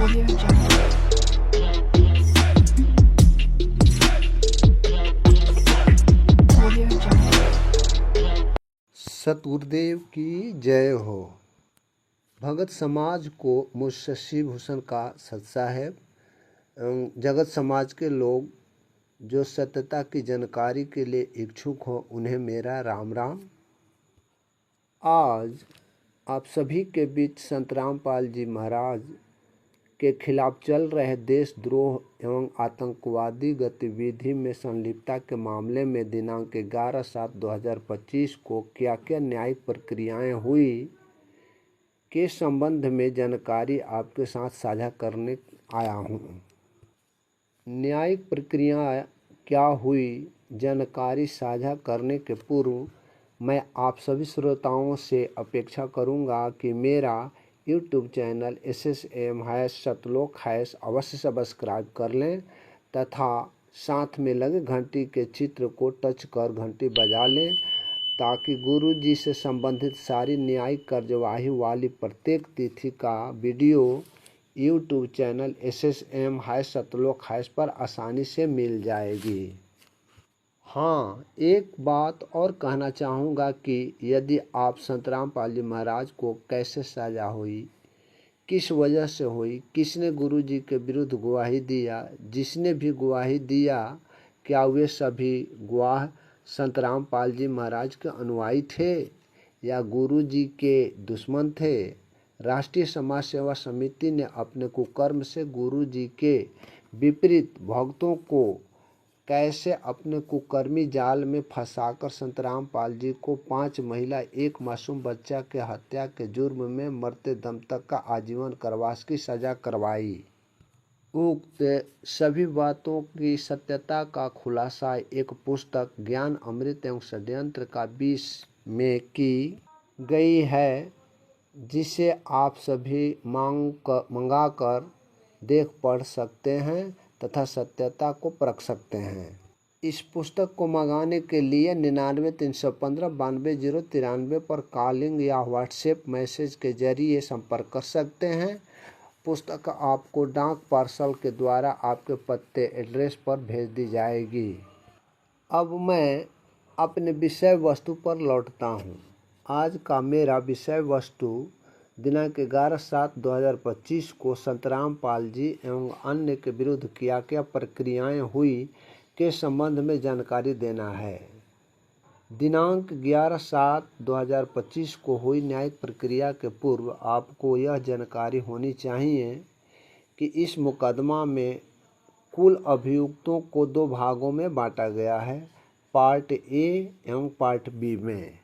Audio Jungle. Audio Jungle. Satgurudev की जय हो। भगत समाज को मुंशी भूषण का सत्साहेब जगत समाज के लोग जो सत्यता की जानकारी के लिए इच्छुक हो उन्हें मेरा राम राम। आज आप सभी के बीच संत रामपाल जी महाराज के खिलाफ चल रहे देशद्रोह एवं आतंकवादी गतिविधि में संलिप्तता के मामले में दिनांक 11/7/2025 को क्या क्या न्यायिक प्रक्रियाएं हुई के संबंध में जानकारी आपके साथ साझा करने आया हूं। न्यायिक प्रक्रिया क्या हुई जानकारी साझा करने के पूर्व मैं आप सभी श्रोताओं से अपेक्षा करूंगा कि मेरा यूट्यूब चैनल SSM-सतलोक अवश्य सब्सक्राइब कर लें तथा साथ में लगे घंटी के चित्र को टच कर घंटी बजा लें ताकि गुरु जी से संबंधित सारी न्यायिक कार्यवाही वाली प्रत्येक तिथि का वीडियो यूट्यूब चैनल SSM-सतलोक पर आसानी से मिल जाएगी। हाँ, एक बात और कहना चाहूँगा कि यदि आप संत रामपाल जी महाराज को कैसे सजा हुई, किस वजह से हुई, किसने गुरु जी के विरुद्ध गवाही दिया, जिसने भी गवाही दिया क्या वे सभी गवाह संत रामपाल जी महाराज के अनुयायी थे या गुरु जी के दुश्मन थे। राष्ट्रीय समाज सेवा समिति ने अपने कुकर्म से गुरु जी के विपरीत भक्तों को कैसे अपने कुकर्मी जाल में फंसाकर संत रामपाल जी को 5 महिला 1 मासूम बच्चा के हत्या के जुर्म में मरते दम तक का आजीवन कारावास की सजा करवाई। उक्त सभी बातों की सत्यता का खुलासा एक पुस्तक ज्ञान अमृत एवं षड्यंत्र का 20 में की गई है, जिसे आप सभी मंगा कर देख पढ़ सकते हैं तथा सत्यता को परख सकते हैं। इस पुस्तक को मंगाने के लिए 99-315-92-093 पर कॉलिंग या व्हाट्सएप मैसेज के जरिए संपर्क कर सकते हैं। पुस्तक आपको डाक पार्सल के द्वारा आपके पते एड्रेस पर भेज दी जाएगी। अब मैं अपने विषय वस्तु पर लौटता हूँ। आज का मेरा विषय वस्तु दिनांक 11/7/2025 को संत रामपाल जी एवं अन्य के विरुद्ध क्या क्या प्रक्रियाएं हुई के संबंध में जानकारी देना है। दिनांक 11/7/2025 को हुई न्यायिक प्रक्रिया के पूर्व आपको यह जानकारी होनी चाहिए कि इस मुकदमा में कुल अभियुक्तों को 2 भागों में बांटा गया है, पार्ट ए एवं पार्ट बी में।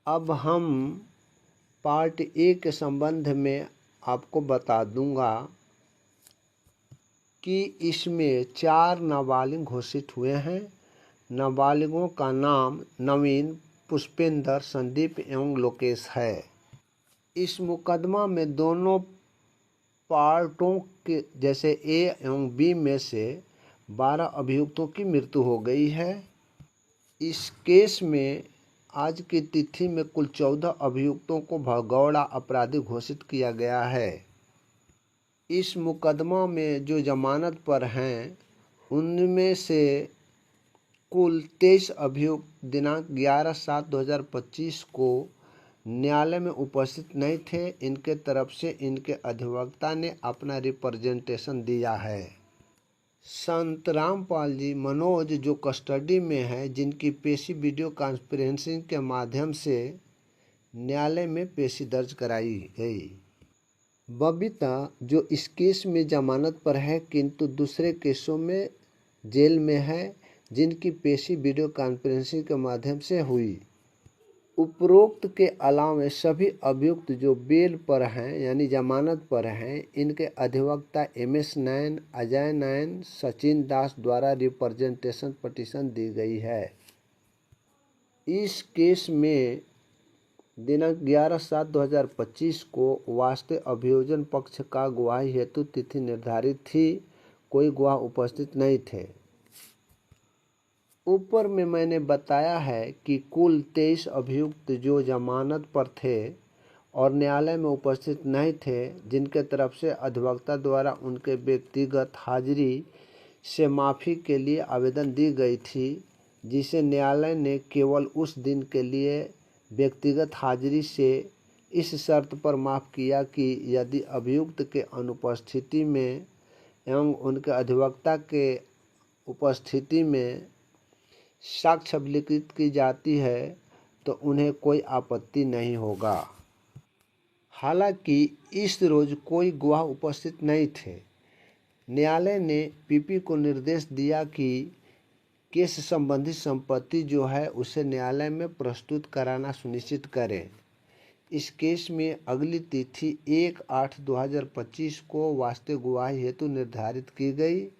अब हम पार्ट ए के संबंध में आपको बता दूंगा कि इसमें 4 नाबालिग घोषित हुए हैं। नाबालिगों का नाम नवीन, पुष्पेंद्र, संदीप एवं लोकेश है। इस मुकदमा में दोनों पार्टों के जैसे ए एवं बी में से 12 अभियुक्तों की मृत्यु हो गई है। इस केस में आज की तिथि में कुल 14 अभियुक्तों को भगौड़ा अपराधी घोषित किया गया है। इस मुकदमा में जो जमानत पर हैं उनमें से कुल 23 अभियुक्त दिनांक 11/7/2025 को न्यायालय में उपस्थित नहीं थे। इनके तरफ से इनके अधिवक्ता ने अपना रिप्रेजेंटेशन दिया है। संत रामपाल जी मनोज जो कस्टडी में है, जिनकी पेशी वीडियो कॉन्फ्रेंसिंग के माध्यम से न्यायालय में पेशी दर्ज कराई गई। बबीता जो इस केस में जमानत पर है किंतु दूसरे केसों में जेल में है, जिनकी पेशी वीडियो कॉन्फ्रेंसिंग के माध्यम से हुई। उपरोक्त के अलावा सभी अभियुक्त जो बेल पर हैं यानी जमानत पर हैं, इनके अधिवक्ता MS नैन, अजय नैन, सचिन दास द्वारा रिप्रेजेंटेशन पिटीशन दी गई है। इस केस में दिनांक 11/7/2025 को वास्तव अभियोजन पक्ष का गवाही हेतु तिथि निर्धारित थी। कोई गवाह उपस्थित नहीं थे। ऊपर में मैंने बताया है कि कुल 23 अभियुक्त जो जमानत पर थे और न्यायालय में उपस्थित नहीं थे, जिनके तरफ से अधिवक्ता द्वारा उनके व्यक्तिगत हाजिरी से माफ़ी के लिए आवेदन दी गई थी, जिसे न्यायालय ने केवल उस दिन के लिए व्यक्तिगत हाजिरी से इस शर्त पर माफ़ किया कि यदि अभियुक्त के अनुपस्थिति में एवं उनके अधिवक्ता के उपस्थिति में साक्ष्य अभिलिखित की जाती है तो उन्हें कोई आपत्ति नहीं होगा। हालांकि इस रोज कोई गवाह उपस्थित नहीं थे। न्यायालय ने पीपी को निर्देश दिया कि केस संबंधी संपत्ति जो है उसे न्यायालय में प्रस्तुत कराना सुनिश्चित करें। इस केस में अगली तिथि 1/8/2025 को वास्तविक गवाही हेतु निर्धारित की गई।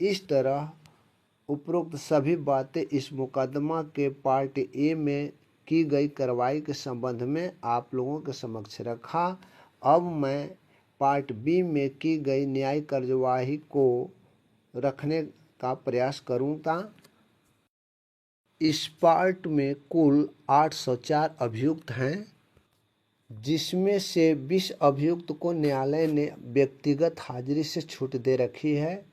इस तरह उपरोक्त सभी बातें इस मुकदमा के पार्ट ए में की गई कार्रवाई के संबंध में आप लोगों के समक्ष रखा। अब मैं पार्ट बी में की गई न्यायिक कार्यवाही को रखने का प्रयास करूँगा। इस पार्ट में कुल 804 अभियुक्त हैं, जिसमें से 20 अभियुक्त को न्यायालय ने व्यक्तिगत हाजिरी से छूट दे रखी है।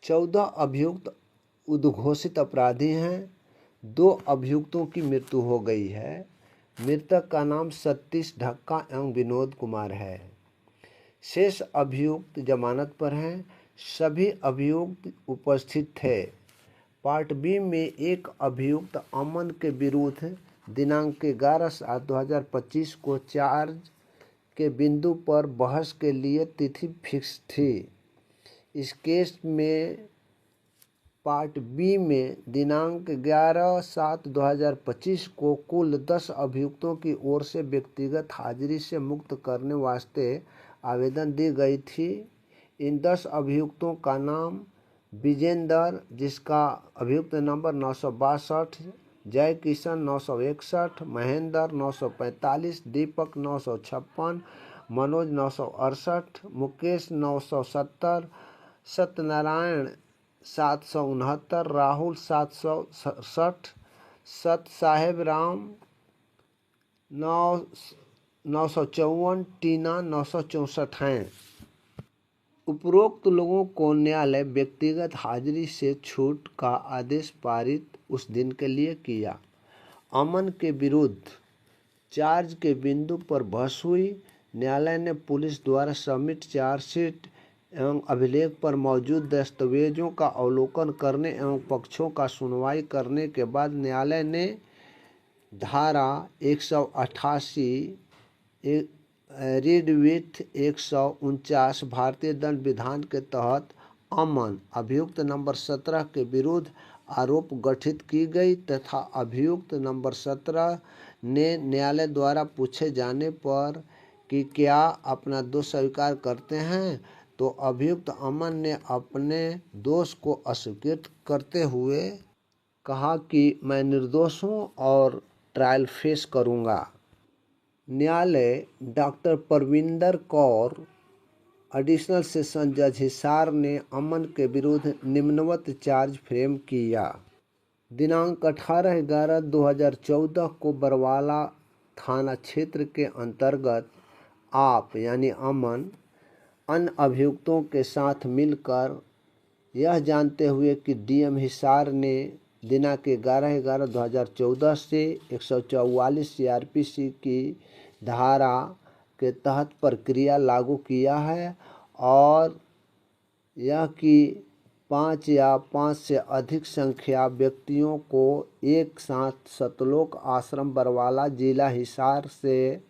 14 अभियुक्त उद्घोषित अपराधी हैं। 2 अभियुक्तों की मृत्यु हो गई है। मृतक का नाम सतीश ढक्का एवं विनोद कुमार है। शेष अभियुक्त जमानत पर हैं। सभी अभियुक्त उपस्थित थे। पार्ट बी में एक अभियुक्त अमन के विरुद्ध दिनांक 11/7/2025 को चार्ज के बिंदु पर बहस के लिए तिथि फिक्स थी। इस केस में पार्ट बी में दिनांक 11/7/2025 को कुल 10 अभियुक्तों की ओर से व्यक्तिगत हाजिरी से मुक्त करने वास्ते आवेदन दी गई थी। इन 10 अभियुक्तों का नाम विजेंदर, जिसका अभियुक्त नंबर 962, जय किशन 961, महेंद्र 945, दीपक 956, मनोज 968, मुकेश 970, सत्यनारायण 769, राहुल 767, सत साहेब राम 954, टीना 964 हैं। उपरोक्त लोगों को न्यायालय व्यक्तिगत हाजिरी से छूट का आदेश पारित उस दिन के लिए किया। अमन के विरुद्ध चार्ज के बिंदु पर बहस हुई। न्यायालय ने पुलिस द्वारा सबमिट चार्जशीट एवं अभिलेख पर मौजूद दस्तावेजों का अवलोकन करने एवं पक्षों का सुनवाई करने के बाद न्यायालय ने धारा 188 रीड विथ 149 भारतीय दंड विधान के तहत अमन अभियुक्त नंबर 17 के विरुद्ध आरोप गठित की गई तथा अभियुक्त नंबर 17 ने न्यायालय द्वारा पूछे जाने पर कि क्या अपना दोष स्वीकार करते हैं, तो अभियुक्त अमन ने अपने दोष को अस्वीकृत करते हुए कहा कि मैं निर्दोष हूं और ट्रायल फेस करूंगा। न्यायालय doctor Parvinder Kaur additional session जज हिसार ने अमन के विरुद्ध निम्नवत चार्ज फ्रेम किया। दिनांक 18/11/2014 को बरवाला थाना क्षेत्र के अंतर्गत आप यानी अमन अन्य अभियुक्तों के साथ मिलकर यह जानते हुए कि डीएम हिसार ने दिनांक 11/11/2014 से 144 सीआरपीसी की धारा के तहत प्रक्रिया लागू किया है और यह कि 5 या 5 से अधिक संख्या व्यक्तियों को एक साथ सतलोक आश्रम बरवाला जिला हिसार से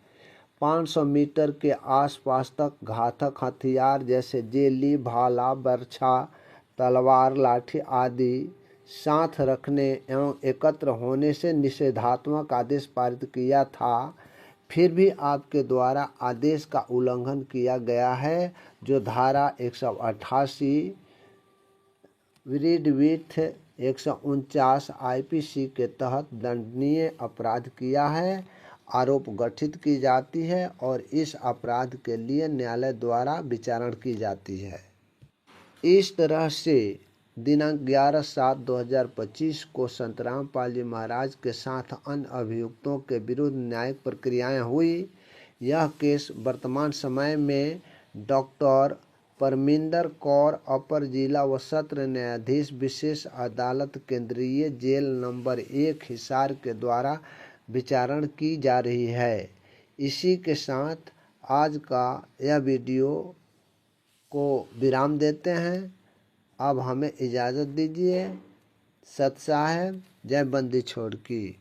500 मीटर के आसपास तक घातक हथियार जैसे जेली, भाला, बर्छा, तलवार, लाठी आदि साथ रखने एवं एकत्र होने से निषेधात्मक आदेश पारित किया था। फिर भी आपके द्वारा आदेश का उल्लंघन किया गया है, जो धारा 188 रीड विथ 149 आईपीसी के तहत दंडनीय अपराध किया है। आरोप गठित की जाती है और इस अपराध के लिए न्यायालय द्वारा विचारण की जाती है। इस तरह से दिनांक 11/7/2025 को संतराम पाल जी महाराज के साथ अन्य अभियुक्तों के विरुद्ध न्यायिक प्रक्रियाएं हुई। यह केस वर्तमान समय में डॉक्टर परमिंदर कौर अपर जिला व सत्र न्यायाधीश विशेष अदालत केंद्रीय जेल नंबर 1 हिसार के द्वारा विचारण की जा रही है। इसी के साथ आज का यह वीडियो को विराम देते हैं। अब हमें इजाज़त दीजिए। सत साहेब, जय बंदी छोड़ की।